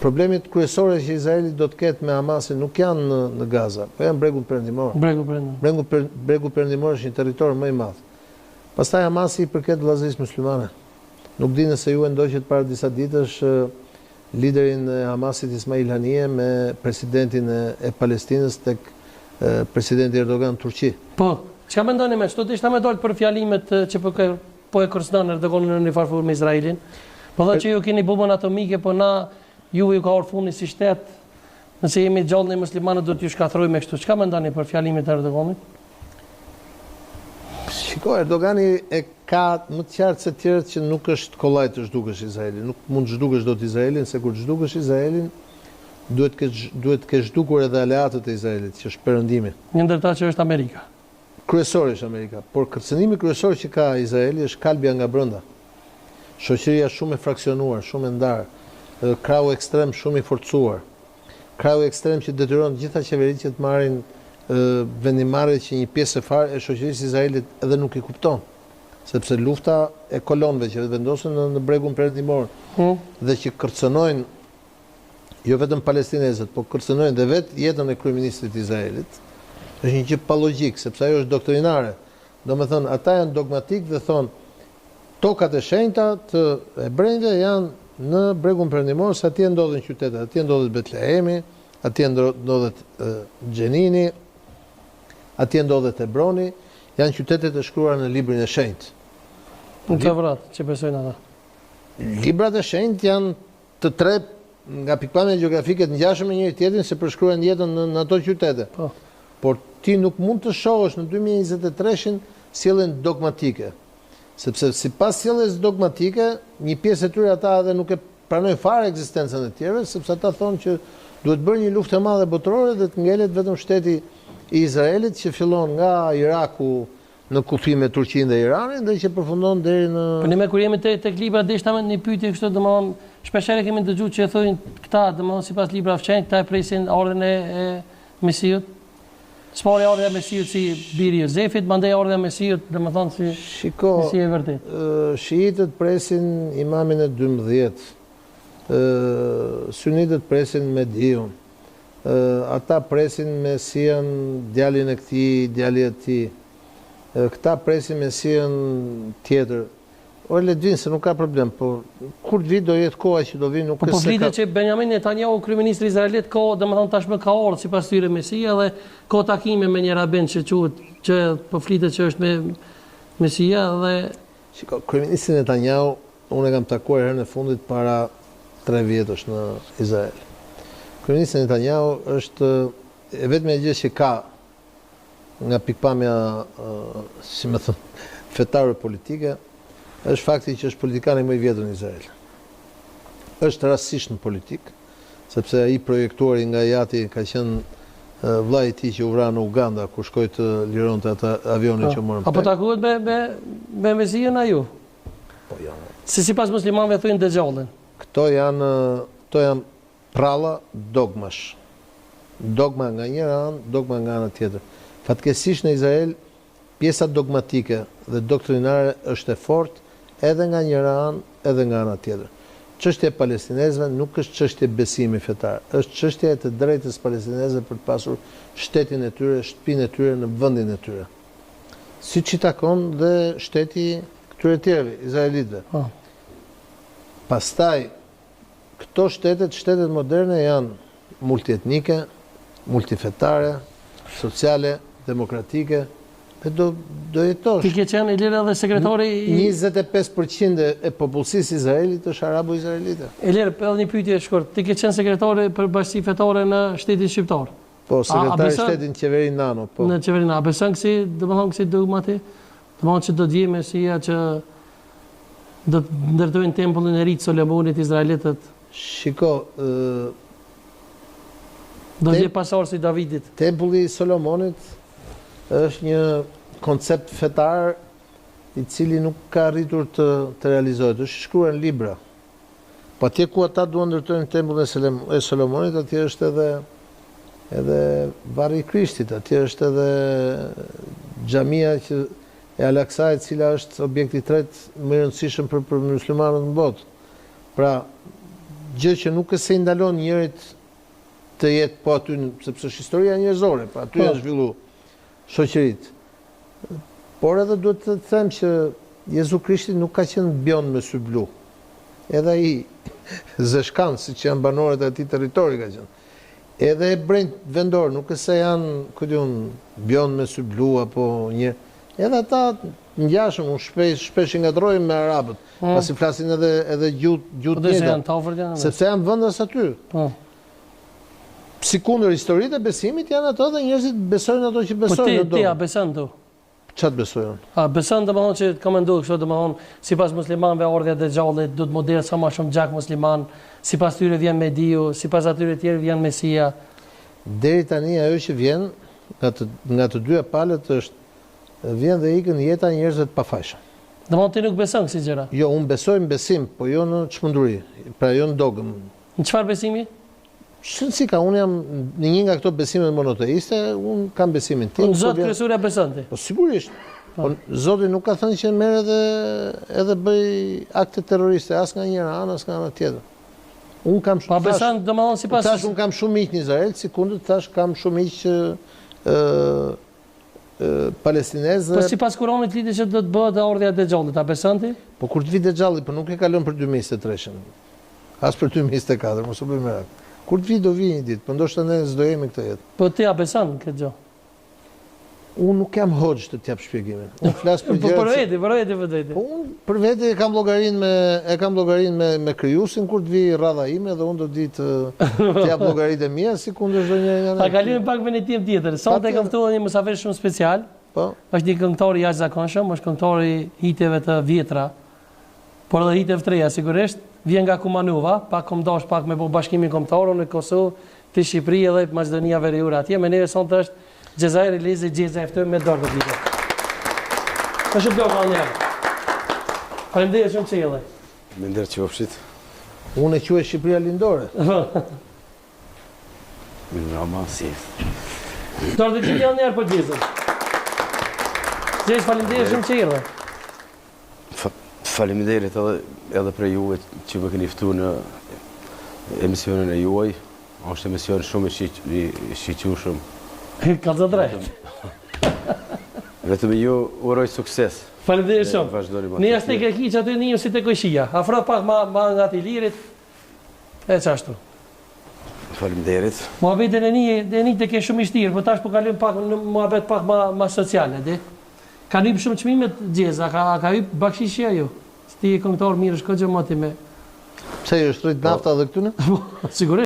Problemet kryesore që Izraeli do të ketë me Hamasin nuk janë në Gaza, po janë bregu perëndimor. Bregu perëndimor është një territor më i madh. Pastaj Hamasi i përket vëllazërisë muslimane. Nuk di nëse ju e ndoqët para disa ditësh liderin e Hamasit Ismail Haniyeh me presidentin e Palestinës tek presidenti Erdogan Turqi. Po, çka mendoni me çto ishta më dal për fjalimet që po e kërcënon Erdoganin në një farë me Izraelin? Po thotë që ju keni bombën atomike, po na ju ka orë fundi si shtet, nëse jemi gjallë në muslimanët do t'ju shkathrojmë kështu. Çka mendoni për fjalimet e Erdoganit? Shiko, Erdogani e ka më të qartë se tjerët që nuk është kollaj të zhdukësh Izraelin. Nuk mund të zhdukësh dot Izraelin, se kur zhdukësh Izraelin, duhet ke zhdukur edhe aleatët e Izraelit, që është perëndimi. Një ndërta që është Amerika. Kryesor është Amerika, por kërcënimi kryesor që ka Izraeli është kalbja nga brenda. Shoqëria shumë e fraksionuar, shumë e ndarë. Krau ekstrem shumë i forcuar. Krau ekstrem që detyron gjitha qeveritë që të marrin vendimarrje që një pjesë e shoqërisë Izraelit edhe nuk i kupton. Sepse lufta e kolonëve që vendosen në bregun perëndimor dhe që kërcënojnë jo vetëm palestinezët, po kërcënojnë dhe vetë jetën e kryeministrit të Izraelit, është një gjë pa logjik, sepse ajo është doktrinare. Domethënë, ata janë dogmatik dhe thonë tokat e shenjta të hebrejve janë në bregun perëndimor, se atje ndodhen qytetet, atje ndodhet Betlehemi, atje ndodhet Gjenini, atje ndodhet Hebroni, janë qytetet e shkruara në librin e shenjtë. Në të vrat, që besojnë ata. Librat e shenjtë janë të tre nga pikpamja gjeografike të ngjashme me njëri tjetrin se përshkruajnë jetën në ato qytete. Por ti nuk mund të shohësh në 2023-shin sjelljen dogmatike. Sepse sipas sjelljes dogmatike, një pjesë e tyre ata edhe nuk e pranojnë fare ekzistencën e tjerëve, sepse ata thonë që duhet bërë një luftë e madhe botërore dhe të ngelet vetëm shteti i Izraelit që fillon nga Iraku në kufi me Turqinë dhe Iranin dhe që përfundon deri në. Po ne kur jemi tek libra deshta me një pyetje kështu, domethënë shpeshherë kemi dëgjuar që thonë këta, domethënë sipas librave fshenjtë, këta e presin ardhen e Mesiut. Spori ardha e Mesiut si biri i Jozefit, mandej ardha e Mesiut, domethënë si si e vërtet. Shiitët presin imamin e 12. Sunitët presin Mediun. Ata presin Mesian, djalin e këtij, djali e tij. Këta presin Mesian tjetër. O le din se nuk ka problem, po kur vi do jetë koha që do vi nuk është. Po flitet që Benjamin Netanyahu, kryeministri Izraelit, ka domethënë tashmë ka ardhur sipas tyre Mesia dhe ka takime me një rabin që quhet që po flitet që është me Mesia dhe shiko, kryeministri Netanyahu unë e kam takuar herën e fundit para 3 vjetësh në Izrael. Kryeministri Netanyahu është e vetme gjë që ka nga pikpamja si më thon fetare politike është fakti që është politikani më i vjetër në Izrael. Është rastësisht në politikë, sepse ai projektuari nga Jati ka qenë vllai i tij që u vra në Uganda kur shkoi të lironte atë avionin që morën. Apo takohet me Mesiën a ju? Po janë. Se sipas muslimanëve thonë dëgjallën. Këto janë pralla dogmash. Dogma nga njëra anë, dogma nga ana tjetër. Fatkeqësisht në Izrael pjesa dogmatike dhe doktrinare është e fortë edhe nga njëra anë, edhe nga ana tjetër. Çështja e palestinezëve nuk është çështje besimi fetar, është çështja e të drejtës palestinezëve për të pasur shtetin e tyre, shtëpinë e tyre në vendin e tyre. Siç i takon dhe shteti këtyre tjerëve, izraelitëve. Pastaj këto shtetet moderne janë multietnike, multifetare, sociale, demokratike. Do jetosh. Ti ke qenë i lirë edhe sekretari 25% e popullsisë Izraelit është arabo-izraelite. E lirë, edhe një pyetje e shkurt. Ti ke qenë sekretari për bashkësi fetare në shtetin shqiptar? Po, sekretari i shtetit në qeverinë Nano, po. Në qeverinë Nano. Beson se domethënë se dogmati, domethënë që do të jemi Mesia që do të ndërtojnë tempullin e ri të Solomonit izraelitët. Shiko, do të jetë pasor si Davidit. Tempulli i Solomonit është një koncept fetar i cili nuk ka arritur të realizohet. Është shkruar në libra. Po atje ku ata duan ndërtojnë tempullin e Solomonit, atje është edhe varri i Krishtit, atje është edhe xhamia e Al-Aqsait, e cila është objekti i tretë më i rëndësishëm për muslimanët në botë. Pra, gjë që nuk e se ndalon njërit të jetë po aty, sepse është historia njerëzore, po aty janë zhvillu shoqërit. Por edhe duhet të them që Jezu Krishti nuk ka qenë bjon me sy blu. Edhe ai zeshkan, si që janë banorët e atij territori ka qenë. Edhe e brejt vendor, nuk e se janë, këtë unë, bjon me sy blu apo një. Edhe ata ngjashëm, unë shpesh i ngadrojmë me arabët, pasi flasin edhe gjuhë njëjta, sepse janë vendas aty. Si kundër historitë e besimit janë ato dhe njerëzit besojnë ato që besojnë në dorë. Po ti a beson tu? Çfarë besojnë? A beson domethënë që ka menduar kështu domethënë sipas muslimanëve ordhja e Dejxhallit do të moderë sa më shumë gjak musliman, sipas tyre vjen Mediu, sipas atyre tjerë vjen Mesia. Deri tani ajo që vjen nga të dyja palët është vjen dhe ikën jeta e njerëzve të pafajshëm. Domethënë ti nuk beson kësi gjëra? Jo, unë besoj në besim, po jo në çmenduri, pra jo në dogëm. Në çfarë besimi? Si ka, unë jam në një nga këto besimet monoteiste, unë kam besimin tim. Në Zot kryesorja beson ti? Po sigurisht. Po Zoti nuk ka thënë që merr edhe bëj akte terroriste as nga njëra anë as nga ana tjetër. Unë kam pa beson domethënë sipas tash unë kam shumë miq në Izrael, sikundër tash kam shumë miq palestinezë. Po sipas Kuranit lidhet që do të bëhet ordhja e Dejxhallit, a beson ti? Po kur të vi Dejxhalli, po nuk e kalon për 2023-shën. As për 2024, mos u bëj merak. Kur të vi do vi një ditë, po ndoshta ne s'do jemi këtë jetë. Po ti a beson këtë gjë? Unë nuk jam hoxh të t'jap shpjegimin. Unë flas për gjëra. Po për vete. Po unë për vete e kam llogarinë me krijuesin kur të vi rradha ime dhe unë do di të jap llogaritë mia sikundër çdo njeri nga ne. Ta kalojmë pak me një tim tjetër. Sonte kam ftuar një mysafir shumë special. Po. Është një këngëtar i jashtëzakonshëm, është këngëtar i hiteve të vjetra. Por edhe hiteve të reja sigurisht. Vjen nga Kumanuva, pak kom dash pak me bashkimin kombëtar në Kosovë, të Shqipëri edhe Maqedonia Veriore atje. Me neve sonte është Xhezair Elizi Xheza ftoi me dorë të vite. Është blog anë. Faleminderit shumë çelë. Mender qofshit. Unë e quaj Shqipëria lindore. Rama si. Dorë të vite janë për Xhezën. Xhez faleminderit shumë çelë. Faleminderit edhe për juve që më keni ftuar në emisionin e juaj. Është emision shumë i shiqshëm. Ka të drejtë. Vetëm ju uroj sukses. Faleminderit shumë. Ne jashtë tek Kiç aty njëu si tek Koqia. Afro pak ma nga ti lirit. E çashtu. Faleminderit. Muhabetin e një të ke shumë i shtirë, po tash po kalojmë pak në muhabet pak ma sociale, di. Ka hip shumë çmime Xheza, ka hip bakshishia ju. Ti këngëtar mirë shko gjë moti me. Pse ju shtrojt nafta edhe këtu në? Sigurisht.